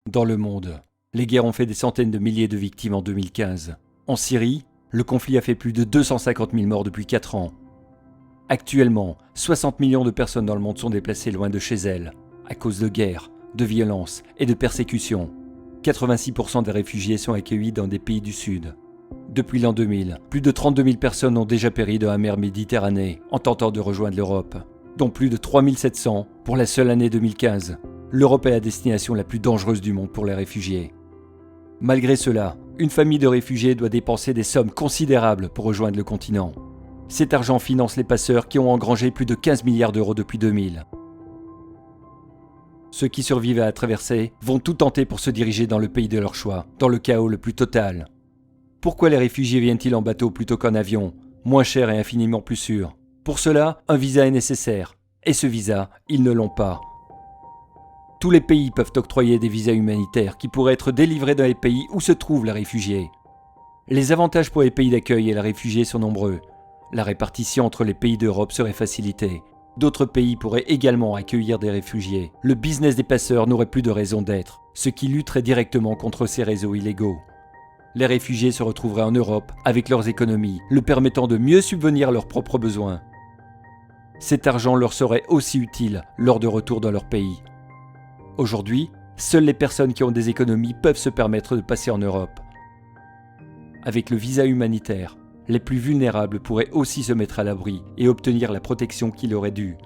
Dans le monde, les guerres ont fait des centaines de milliers de victimes en 2015. En Syrie, le conflit a fait plus de 250 000 morts depuis 4 ans. Actuellement, 60 millions de personnes dans le monde sont déplacées loin de chez elles, à cause de guerres, de violences et de persécutions. 86% des réfugiés sont accueillis dans des pays du Sud. Depuis l'an 2000, plus de 32 000 personnes ont déjà péri dans la mer Méditerranée en tentant de rejoindre l'Europe, dont plus de 3 700 pour la seule année 2015. L'Europe est la destination la plus dangereuse du monde pour les réfugiés. Malgré cela, une famille de réfugiés doit dépenser des sommes considérables pour rejoindre le continent. Cet argent finance les passeurs qui ont engrangé plus de 15 milliards d'euros depuis 2000. Ceux qui survivent à la traversée vont tout tenter pour se diriger dans le pays de leur choix, dans le chaos le plus total. Pourquoi les réfugiés viennent-ils en bateau plutôt qu'en avion, moins cher et infiniment plus sûr? Pour cela, un visa est nécessaire. Et ce visa, ils ne l'ont pas. Tous les pays peuvent octroyer des visas humanitaires qui pourraient être délivrés dans les pays où se trouvent les réfugiés. Les avantages pour les pays d'accueil et les réfugiés sont nombreux. La répartition entre les pays d'Europe serait facilitée. D'autres pays pourraient également accueillir des réfugiés. Le business des passeurs n'aurait plus de raison d'être, ce qui lutterait directement contre ces réseaux illégaux. Les réfugiés se retrouveraient en Europe avec leurs économies, leur permettant de mieux subvenir à leurs propres besoins. Cet argent leur serait aussi utile lors de retour dans leur pays. Aujourd'hui, seules les personnes qui ont des économies peuvent se permettre de passer en Europe. Avec le visa humanitaire, les plus vulnérables pourraient aussi se mettre à l'abri et obtenir la protection qui leur est due.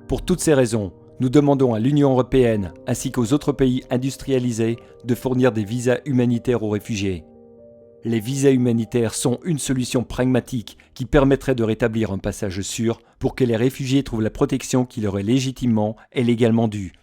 Pour toutes ces raisons, nous demandons à l'Union européenne ainsi qu'aux autres pays industrialisés de fournir des visas humanitaires aux réfugiés. Les visas humanitaires sont une solution pragmatique qui permettrait de rétablir un passage sûr pour que les réfugiés trouvent la protection qui leur est légitimement et légalement due.